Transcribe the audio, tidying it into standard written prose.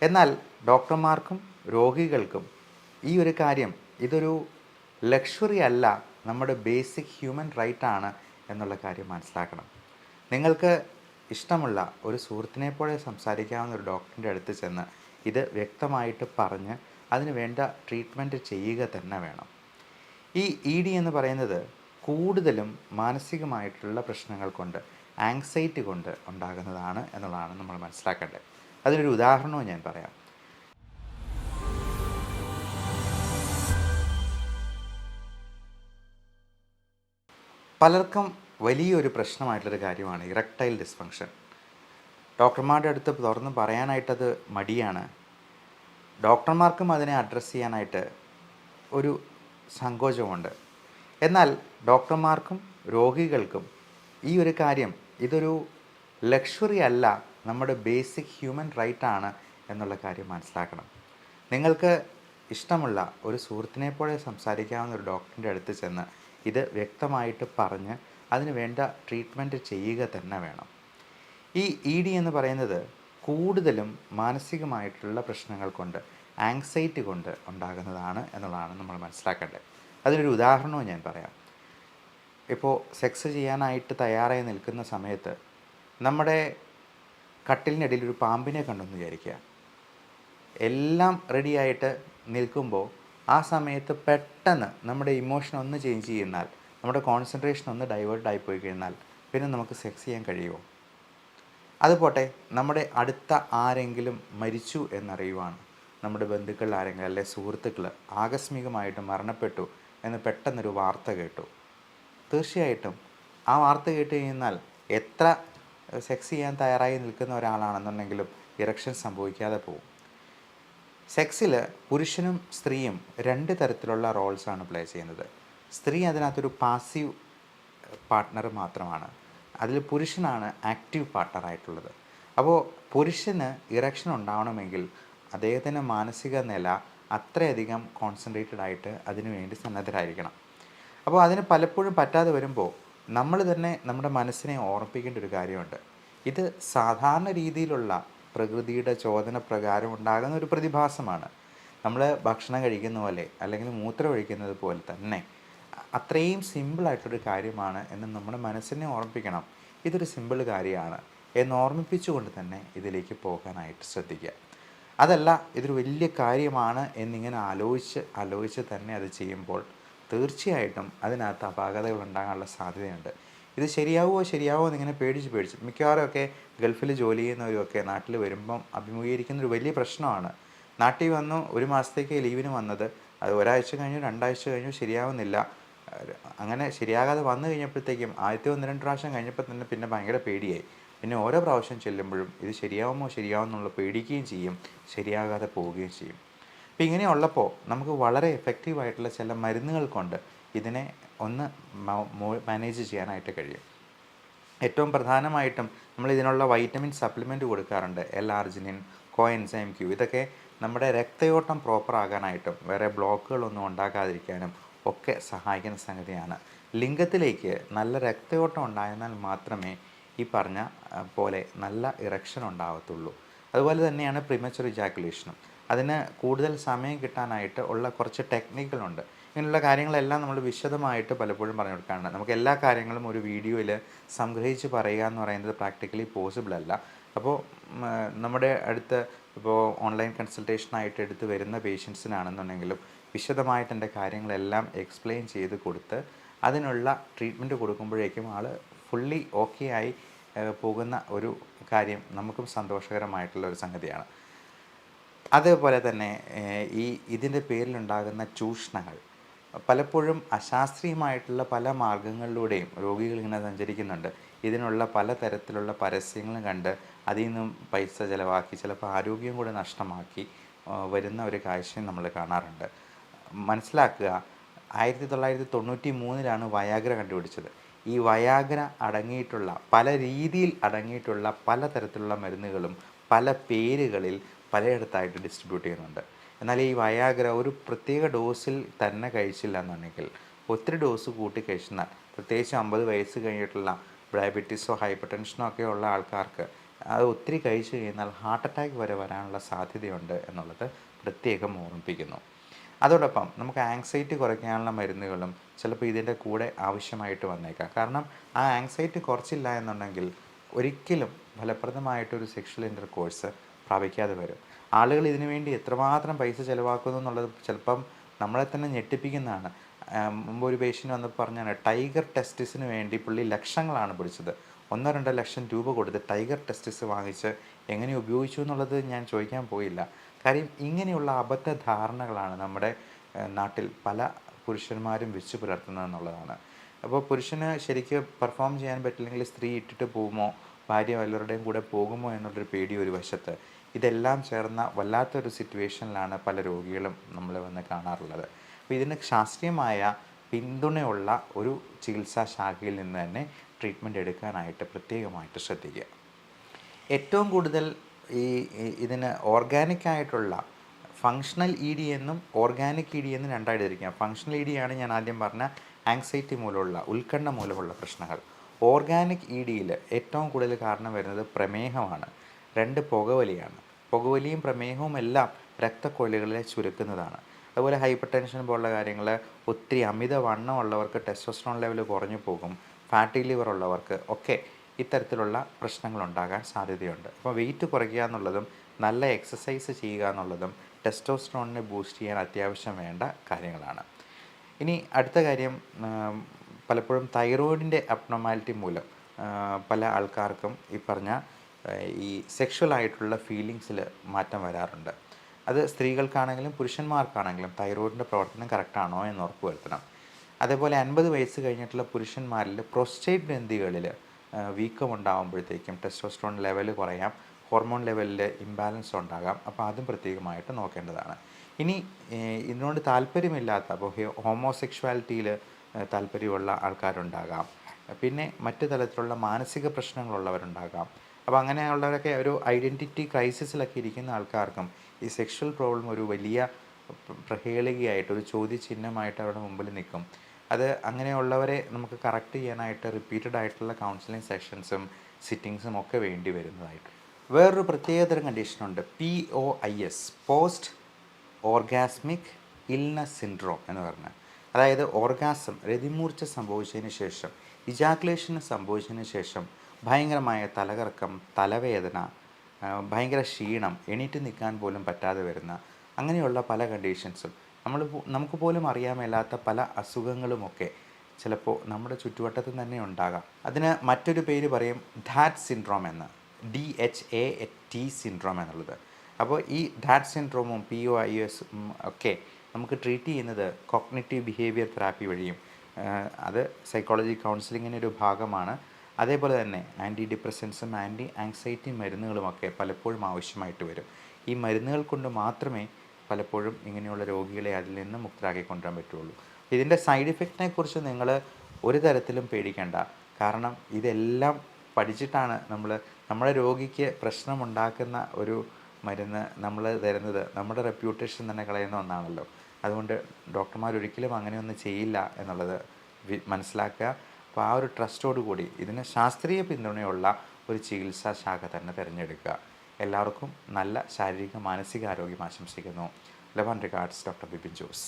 എന്നാൽ ഡോക്ടർമാർക്കും രോഗികൾക്കും ഈ ഒരു കാര്യം ഇതൊരു ലക്ഷറി അല്ല, നമ്മുടെ ബേസിക് ഹ്യൂമൻ റൈറ്റ് ആണ് എന്നുള്ള കാര്യം മനസ്സിലാക്കണം. നിങ്ങൾക്ക് ഇഷ്ടമുള്ള ഒരു സുഹൃത്തിനെ പോലെ സംസാരിക്കാവുന്ന ഒരു ഡോക്ടറിൻ്റെ അടുത്ത് ചെന്ന് ഇത് വ്യക്തമായിട്ട് പറഞ്ഞ് അതിന് വേണ്ട ട്രീറ്റ്മെൻറ്റ് ചെയ്യുക തന്നെ വേണം. ഈ ED എന്ന് പറയുന്നത് കൂടുതലും മാനസികമായിട്ടുള്ള പ്രശ്നങ്ങൾ കൊണ്ട്, ആങ്സൈറ്റി കൊണ്ട് ഉണ്ടാകുന്നതാണ് എന്നുള്ളതാണ് നമ്മൾ മനസ്സിലാക്കേണ്ടത്. അതിനൊരു ഉദാഹരണവും ഞാൻ പറയാം. പലർക്കും വലിയൊരു പ്രശ്നമായിട്ടുള്ളൊരു കാര്യമാണ് ഇറക്ടൈൽ ഡിസ്ഫങ്ഷൻ. ഡോക്ടർമാരുടെ അടുത്ത് തുറന്ന് പറയാനായിട്ടത് മടിയാണ്. ഡോക്ടർമാർക്കും അതിനെ അഡ്രസ്സ് ചെയ്യാനായിട്ട് ഒരു സങ്കോചമുണ്ട്. എന്നാൽ ഡോക്ടർമാർക്കും രോഗികൾക്കും ഈ ഒരു കാര്യം ഇതൊരു ലക്ഷറി അല്ല, നമ്മുടെ ബേസിക് ഹ്യൂമൻ റൈറ്റ് ആണ് എന്നുള്ള കാര്യം മനസ്സിലാക്കണം. നിങ്ങൾക്ക് ഇഷ്ടമുള്ള ഒരു സുഹൃത്തിനെ പോലെ സംസാരിക്കാവുന്ന ഒരു ഡോക്ടറിൻ്റെ അടുത്ത് ചെന്ന് ഇത് വ്യക്തമായിട്ട് പറഞ്ഞ് അതിന് വേണ്ട ട്രീറ്റ്മെൻറ്റ് ചെയ്യുക തന്നെ വേണം. ഈ ED എന്ന് പറയുന്നത് കൂടുതലും മാനസികമായിട്ടുള്ള പ്രശ്നങ്ങൾ കൊണ്ട്, ആങ്സൈറ്റി കൊണ്ട് ഉണ്ടാകുന്നതാണ് എന്നുള്ളതാണ് നമ്മൾ മനസ്സിലാക്കേണ്ടത്. അതിനൊരു ഉദാഹരണവും ഞാൻ പറയാം. ഇപ്പോൾ സെക്സ് ചെയ്യാനായിട്ട് തയ്യാറായി നിൽക്കുന്ന സമയത്ത് നമ്മുടെ കട്ടിലിനിടയിൽ ഒരു പാമ്പിനെ കണ്ടെന്ന് വിചാരിക്കുക. എല്ലാം റെഡിയായിട്ട് നിൽക്കുമ്പോൾ ആ സമയത്ത് പെട്ടെന്ന് നമ്മുടെ ഇമോഷൻ ഒന്ന് ചേഞ്ച് ചെയ്യുന്നാൽ, നമ്മുടെ കോൺസെൻട്രേഷൻ ഒന്ന് ഡൈവേർട്ടായി പോയി കഴിഞ്ഞാൽ പിന്നെ നമുക്ക് സെക്സ് ചെയ്യാൻ കഴിയുമോ? അതുപോട്ടെ, നമ്മുടെ അടുത്ത ആരെങ്കിലും മരിച്ചു എന്നറിയുവാണ്, നമ്മുടെ ബന്ധുക്കൾ ആരെങ്കിലും അല്ലെ സുഹൃത്തുക്കൾ ആകസ്മികമായിട്ട് മരണപ്പെട്ടു എന്ന് പെട്ടെന്നൊരു വാർത്ത കേട്ടു. തീർച്ചയായിട്ടും ആ വാർത്ത കേട്ട് കഴിഞ്ഞാൽ എത്ര സെക്സ് ചെയ്യാൻ തയ്യാറായി നിൽക്കുന്ന ഒരാളാണെന്നുണ്ടെങ്കിലും ഇറക്ഷൻ സംഭവിക്കാതെ പോകും. സെക്സിൽ പുരുഷനും സ്ത്രീയും രണ്ട് തരത്തിലുള്ള റോൾസാണ് പ്ലേ ചെയ്യുന്നത്. സ്ത്രീ അതിനകത്തൊരു പാസീവ് പാർട്ട്ണർ മാത്രമാണ്, അതിൽ പുരുഷനാണ് ആക്റ്റീവ് പാർട്ട്ണറായിട്ടുള്ളത്. അപ്പോൾ പുരുഷന് ഇറക്ഷൻ ഉണ്ടാവണമെങ്കിൽ അദ്ദേഹത്തിൻ്റെ മാനസിക നില അത്രയധികം കോൺസെൻട്രേറ്റഡ് ആയിട്ട് അതിനു വേണ്ടി സന്നദ്ധരായിരിക്കണം. അപ്പോൾ അതിന് പലപ്പോഴും പറ്റാതെ വരുമ്പോൾ നമ്മൾ തന്നെ നമ്മുടെ മനസ്സിനെ ഓർമ്മിപ്പിക്കേണ്ട ഒരു കാര്യമുണ്ട്. ഇത് സാധാരണ രീതിയിലുള്ള പ്രകൃതിയുടെ ചോദന പ്രകാരം ഉണ്ടാകുന്ന ഒരു പ്രതിഭാസമാണ്. നമ്മൾ ഭക്ഷണം കഴിക്കുന്ന പോലെ അല്ലെങ്കിൽ മൂത്രം ഒഴിക്കുന്നത് പോലെ തന്നെ അത്രയും സിമ്പിളായിട്ടൊരു കാര്യമാണ് എന്ന് നമ്മുടെ മനസ്സിനെ ഓർമ്മിപ്പിക്കണം. ഇതൊരു സിമ്പിൾ കാര്യമാണ് എന്ന് ഓർമ്മിപ്പിച്ചുകൊണ്ട് തന്നെ ഇതിലേക്ക് പോകാനായിട്ട് ശ്രദ്ധിക്കുക. അതല്ല ഇതൊരു വലിയ കാര്യമാണ് എന്നിങ്ങനെ ആലോചിച്ച് തന്നെ അത് ചെയ്യുമ്പോൾ തീർച്ചയായിട്ടും അതിനകത്ത് അപാകതകൾ ഉണ്ടാകാനുള്ള സാധ്യതയുണ്ട്. ഇത് ശരിയാവുമോ എന്നിങ്ങനെ പേടിച്ച് മിക്കവാറുമൊക്കെ ഗൾഫിൽ ജോലി ചെയ്യുന്നവരൊക്കെ നാട്ടിൽ വരുമ്പം അഭിമുഖീകരിക്കുന്നൊരു വലിയ പ്രശ്നമാണ്. നാട്ടിൽ വന്നു ഒരു മാസത്തേക്ക് ലീവിന് വന്നത്, അത് ഒരാഴ്ച കഴിഞ്ഞു 2 ആഴ്ച കഴിഞ്ഞു ശരിയാവുന്നില്ല. അങ്ങനെ ശരിയാകാതെ വന്നു കഴിഞ്ഞപ്പോഴത്തേക്കും ആദ്യത്തെ 1-2 പ്രാവശ്യം കഴിഞ്ഞപ്പോൾ തന്നെ പിന്നെ ഭയങ്കര പേടിയായി. പിന്നെ ഓരോ പ്രാവശ്യം ചെല്ലുമ്പോഴും ഇത് ശരിയാവുമോ എന്നുള്ള പേടിക്കുകയും ചെയ്യും, ശരിയാകാതെ പോവുകയും ചെയ്യും. അപ്പോൾ ഇങ്ങനെയുള്ളപ്പോൾ നമുക്ക് വളരെ എഫക്റ്റീവായിട്ടുള്ള ചില മരുന്നുകൾ കൊണ്ട് ഇതിനെ ഒന്ന് മാനേജ് ചെയ്യാനായിട്ട് കഴിയും. ഏറ്റവും പ്രധാനമായിട്ടും നമ്മൾ ഇതിനുള്ള വൈറ്റമിൻ സപ്ലിമെൻറ്റ് കൊടുക്കാറുണ്ട്. L-ആർജിനിൻ, കോഎൻസൈം Q. ഇതൊക്കെ നമ്മുടെ രക്തയോട്ടം പ്രോപ്പർ ആകാനായിട്ടും വേറെ ബ്ലോക്കുകളൊന്നും ഉണ്ടാകാതിരിക്കാനും ഒക്കെ സഹായിക്കുന്ന സംഗതിയാണ്. ലിംഗത്തിലേക്ക് നല്ല രക്തയോട്ടം ഉണ്ടായിരുന്നാൽ മാത്രമേ ഈ പറഞ്ഞ പോലെ നല്ല ഇറക്ഷൻ ഉണ്ടാകത്തുള്ളൂ. അതുപോലെ തന്നെയാണ് പ്രീമച്വർ ഇജാക്കുലേഷനും. അതിന് കൂടുതൽ സമയം കിട്ടാനായിട്ട് ഉള്ള കുറച്ച് ടെക്നിക്കുകളുണ്ട്. ഇങ്ങനെയുള്ള കാര്യങ്ങളെല്ലാം നമ്മൾ വിശദമായിട്ട് പലപ്പോഴും പറഞ്ഞു കൊടുക്കാറുണ്ട്. നമുക്ക് എല്ലാ കാര്യങ്ങളും ഒരു വീഡിയോയിൽ സംഗ്രഹിച്ച് പറയുക എന്ന് പറയുന്നത് പ്രാക്ടിക്കലി പോസിബിൾ അല്ല. അപ്പോൾ നമ്മുടെ അടുത്ത് ഇപ്പോൾ ഓൺലൈൻ കൺസൾട്ടേഷനായിട്ട് എടുത്ത് വരുന്ന പേഷ്യൻസിനാണെന്നുണ്ടെങ്കിലും വിശദമായിട്ട് എൻ്റെ കാര്യങ്ങളെല്ലാം എക്സ്പ്ലെയിൻ ചെയ്ത് കൊടുത്ത് അതിനുള്ള ട്രീറ്റ്മെൻറ്റ് കൊടുക്കുമ്പോഴേക്കും ആൾ ഫുള്ളി ഓക്കെ ആയി പോകുന്ന ഒരു കാര്യം നമുക്കും സന്തോഷകരമായിട്ടുള്ള ഒരു സംഗതിയാണ്. അതേപോലെ തന്നെ ഇതിൻ്റെ പേരിലുണ്ടാകുന്ന ചൂഷണങ്ങൾ പലപ്പോഴും അശാസ്ത്രീയമായിട്ടുള്ള പല മാർഗങ്ങളിലൂടെയും രോഗികൾ ഇങ്ങനെ സഞ്ചരിക്കുന്നുണ്ട്. ഇതിനുള്ള പല തരത്തിലുള്ള പരസ്യങ്ങളും കണ്ട് അതിൽ നിന്നും പൈസ ചിലവാക്കി ചിലപ്പോൾ ആരോഗ്യം കൂടെ നഷ്ടമാക്കി വരുന്ന ഒരു കാഴ്ചയും നമ്മൾ കാണാറുണ്ട്. മനസ്സിലാക്കുക, 1993 വയാഗ്ര കണ്ടുപിടിച്ചത്. ഈ വയാഗ്ര അടങ്ങിയിട്ടുള്ള പല രീതിയിൽ അടങ്ങിയിട്ടുള്ള പല തരത്തിലുള്ള മരുന്നുകളും പല പേരുകളിൽ പലയിടത്തായിട്ട് ഡിസ്ട്രിബ്യൂട്ട് ചെയ്യുന്നുണ്ട്. എന്നാൽ ഈ വയാഗ്ര ഒരു പ്രത്യേക ഡോസിൽ തന്നെ കഴിച്ചില്ല എന്നുണ്ടെങ്കിൽ ഒത്തിരി ഡോസ് കൂട്ടി കഴിച്ചാൽ, പ്രത്യേകിച്ച് 50 വയസ്സ് കഴിഞ്ഞിട്ടുള്ള ഡയബറ്റീസോ ഹൈപ്പർ ടെൻഷനോ ഒക്കെ ഉള്ള ആൾക്കാർക്ക് അത് ഒത്തിരി കഴിച്ചു കഴിഞ്ഞാൽ ഹാർട്ട് അറ്റാക്ക് വരെ വരാനുള്ള സാധ്യതയുണ്ട് എന്നുള്ളത് പ്രത്യേകം ഓർമ്മിപ്പിക്കുന്നു. അതോടൊപ്പം നമുക്ക് ആങ്സൈറ്റി കുറയ്ക്കാനുള്ള മരുന്നുകളും ചിലപ്പോൾ ഇതിൻ്റെ കൂടെ ആവശ്യമായിട്ട് വന്നേക്കാം. കാരണം ആ ആങ്സൈറ്റി കുറച്ചില്ല എന്നുണ്ടെങ്കിൽ ഒരിക്കലും ഫലപ്രദമായിട്ടൊരു സെക്ഷൽ ഇൻ്റർകോഴ്സ് പ്രാപിക്കാതെ വരും. ആളുകൾ ഇതിനു വേണ്ടി എത്രമാത്രം പൈസ ചിലവാക്കുന്നു എന്നുള്ളത് ചിലപ്പം നമ്മളെ തന്നെ ഞെട്ടിപ്പിക്കുന്നതാണ്. മുമ്പ് ഒരു പേഷ്യൻ്റ് വന്നപ്പോൾ പറഞ്ഞാണ്, ടൈഗർ ടെസ്റ്റിസിന് വേണ്ടി പുള്ളി ലക്ഷങ്ങളാണ് പിടിച്ചത്. 1-2 ലക്ഷം രൂപ കൊടുത്ത് ടൈഗർ ടെസ്റ്റിസ് വാങ്ങിച്ച് എങ്ങനെ ഉപയോഗിച്ചു എന്നുള്ളത് ഞാൻ ചോദിക്കാൻ പോയില്ല. കാര്യം ഇങ്ങനെയുള്ള അബദ്ധധാരണകളാണ് നമ്മുടെ നാട്ടിൽ പല പുരുഷന്മാരും വെച്ച് പുലർത്തുന്നതെന്നുള്ളതാണ്. അപ്പോൾ പുരുഷന് ശരിക്ക് പെർഫോം ചെയ്യാൻ പറ്റില്ലെങ്കിൽ സ്ത്രീ ഇട്ടിട്ട് പോകുമോ, ഭാര്യ വല്ലവരുടെയും കൂടെ പോകുമോ എന്നുള്ളൊരു പേടി ഒരു വശത്ത്. ഇതെല്ലാം ചേർന്ന വല്ലാത്തൊരു സിറ്റുവേഷനിലാണ് പല രോഗികളും നമ്മൾ വന്ന് കാണാറുള്ളത്. അപ്പോൾ ഇതിന് ശാസ്ത്രീയമായ പിന്തുണയുള്ള ഒരു ചികിത്സാ ശാഖയിൽ നിന്ന് തന്നെ ട്രീറ്റ്മെൻറ്റ് എടുക്കാനായിട്ട് പ്രത്യേകമായിട്ട് ശ്രദ്ധിക്കുക. ഏറ്റവും കൂടുതൽ ഇതിന് ഓർഗാനിക്കായിട്ടുള്ള ഫങ്ഷണൽ ഇ ഡി എന്നും ഓർഗാനിക് ഇ ഡി എന്നും രണ്ടായിട്ട് തിരിക്കാം. ഫങ്ഷണൽ ഇ ഡി ആണ് ഞാൻ ആദ്യം പറഞ്ഞ ആങ്സൈറ്റി മൂലമുള്ള, ഉത്കണ്ഠ മൂലമുള്ള പ്രശ്നങ്ങൾ. ഓർഗാനിക് ഇ ഡിയിൽ ഏറ്റവും കൂടുതൽ കാരണം വരുന്നത് പ്രമേഹമാണ്. 2 പുകവലിയാണ്. പുകവലിയും പ്രമേഹവും എല്ലാം രക്തക്കൊഴലുകളെ ചുരുക്കുന്നതാണ്. അതുപോലെ ഹൈപ്പർ ടെൻഷൻ പോലുള്ള കാര്യങ്ങൾ, ഒത്തിരി അമിതവണ്ണം ഉള്ളവർക്ക് ടെസ്റ്റോസ്റ്ററോൺ ലെവൽ കുറഞ്ഞു പോകും. ഫാറ്റി ലിവർ ഉള്ളവർക്ക് ഒക്കെ ഇത്തരത്തിലുള്ള പ്രശ്നങ്ങളുണ്ടാകാൻ സാധ്യതയുണ്ട്. അപ്പോൾ വെയിറ്റ് കുറയ്ക്കുക എന്നുള്ളതും നല്ല എക്സസൈസ് ചെയ്യുക എന്നുള്ളതും ടെസ്റ്റോസ്റ്ററോണിനെ ബൂസ്റ്റ് ചെയ്യാൻ അത്യാവശ്യം വേണ്ട കാര്യങ്ങളാണ്. ഇനി അടുത്ത കാര്യം, പലപ്പോഴും തൈറോയിഡിൻ്റെ അബ്നോർമാലിറ്റി മൂലം പല ആൾക്കാർക്കും ഈ പറഞ്ഞ ഈ സെക്ഷൽ ആയിട്ടുള്ള ഫീലിങ്സിൽ മാറ്റം വരാറുണ്ട്. അത് സ്ത്രീകൾക്കാണെങ്കിലും പുരുഷന്മാർക്കാണെങ്കിലും തൈറോയിഡിൻ്റെ പ്രവർത്തനം കറക്റ്റാണോ എന്ന് ഉറപ്പ് വരുത്തണം. അതേപോലെ 50 വയസ്സ് കഴിഞ്ഞിട്ടുള്ള പുരുഷന്മാരിൽ പ്രോസ്റ്റേറ്റ് ഗ്രന്ഥികളിൽ വീക്കമുണ്ടാകുമ്പോഴത്തേക്കും ടെസ്റ്റോസ്റ്ററോൺ ലെവൽ കുറയാം, ഹോർമോൺ ലെവലിൽ ഇംബാലൻസ് ഉണ്ടാകാം. അപ്പോൾ അതും പ്രത്യേകമായിട്ട് നോക്കേണ്ടതാണ്. ഇനി ഇതിനോട് താല്പര്യമില്ലാത്ത, അപ്പോൾ ഹോമോസെക്ഷുവാലിറ്റിയിൽ താല്പര്യമുള്ള ആൾക്കാരുണ്ടാകാം, പിന്നെ മറ്റു തരത്തിലുള്ള മാനസിക പ്രശ്നങ്ങളുള്ളവരുണ്ടാകാം. അപ്പോൾ അങ്ങനെയുള്ളവരൊക്കെ ഒരു ഐഡൻറ്റിറ്റി ക്രൈസിസിലൊക്കെ ഇരിക്കുന്ന ആൾക്കാർക്കും ഈ സെക്ഷൽ പ്രോബ്ലം ഒരു വലിയ പ്രഹേളികയായിട്ട്, ഒരു ചോദ്യചിഹ്നമായിട്ട് അവരുടെ മുമ്പിൽ നിൽക്കും. അത് അങ്ങനെയുള്ളവരെ നമുക്ക് കറക്റ്റ് ചെയ്യാനായിട്ട് റിപ്പീറ്റഡ് ആയിട്ടുള്ള കൗൺസിലിംഗ് സെഷൻസും സിറ്റിങ്സും ഒക്കെ വേണ്ടി വരുന്നതായിട്ട്. വേറൊരു പ്രത്യേകതരം കണ്ടീഷനുണ്ട്, POIS, post orgasmic illness syndrome എന്ന് പറഞ്ഞാൽ. അതായത് ഓർഗാസം, രതിമൂർച്ച സംഭവിച്ചതിന് ശേഷം, ഇജാക്കുലേഷന് സംഭവിച്ചതിന് ശേഷം ഭയങ്കരമായ തലകറക്കം, തലവേദന, ഭയങ്കര ക്ഷീണം, എണീറ്റ് നിൽക്കാൻ പോലും പറ്റാതെ വരുന്ന അങ്ങനെയുള്ള പല കണ്ടീഷൻസും, നമുക്ക് പോലും അറിയാൻ മേലാത്ത പല അസുഖങ്ങളുമൊക്കെ ചിലപ്പോൾ നമ്മുടെ ചുറ്റുവട്ടത്തിൽ തന്നെ ഉണ്ടാകാം. അതിന് മറ്റൊരു പേര് പറയും ധാറ്റ് സിൻഡ്രോം എന്ന്, DHAT സിൻഡ്രോം എന്നുള്ളത്. അപ്പോൾ ഈ ധാറ്റ് സിൻഡ്രോമും POIS ഒക്കെ നമുക്ക് ട്രീറ്റ് ചെയ്യുന്നത് കോഗ്നിറ്റീവ് ബിഹേവിയർ തെറാപ്പി വഴിയും, അത് സൈക്കോളജി കൗൺസിലിങ്ങിൻ്റെ ഒരു ഭാഗമാണ്. അതേപോലെ തന്നെ ആൻറ്റി ഡിപ്രസൻസും ആൻറ്റി ആങ്സൈറ്റി മരുന്നുകളുമൊക്കെ പലപ്പോഴും ആവശ്യമായിട്ട് വരും. ഈ മരുന്നുകൾ കൊണ്ട് മാത്രമേ പലപ്പോഴും ഇങ്ങനെയുള്ള രോഗികളെ അതിൽ നിന്ന് മുക്തരാക്കി കൊണ്ടുവരാൻ പറ്റുള്ളൂ. ഇതിൻ്റെ സൈഡ് ഇഫക്റ്റിനെ കുറിച്ച് നിങ്ങൾ ഒരു തരത്തിലും പേടിക്കേണ്ട. കാരണം ഇതെല്ലാം പഠിച്ചിട്ടാണ് നമ്മുടെ രോഗിക്ക് പ്രശ്നമുണ്ടാക്കുന്ന ഒരു മരുന്ന് നമ്മൾ തരുന്നത്. നമ്മുടെ റെപ്യൂട്ടേഷൻ തന്നെ കളയുന്ന ഒന്നാണല്ലോ. അതുകൊണ്ട് ഡോക്ടർമാർ ഒരിക്കലും അങ്ങനെയൊന്നും ചെയ്യില്ല എന്നുള്ളത് മനസ്സിലാക്കുക. അപ്പോൾ ആ ഒരു ട്രസ്റ്റോടു കൂടി ഇതിന് ശാസ്ത്രീയ പിന്തുണയുള്ള ഒരു ചികിത്സാ ശാഖ തന്നെ തിരഞ്ഞെടുക്കുക. എല്ലാവർക്കും നല്ല ശാരീരിക മാനസിക ആരോഗ്യം ആശംസിക്കുന്നു. Love and regards, doctor Bipin Jose.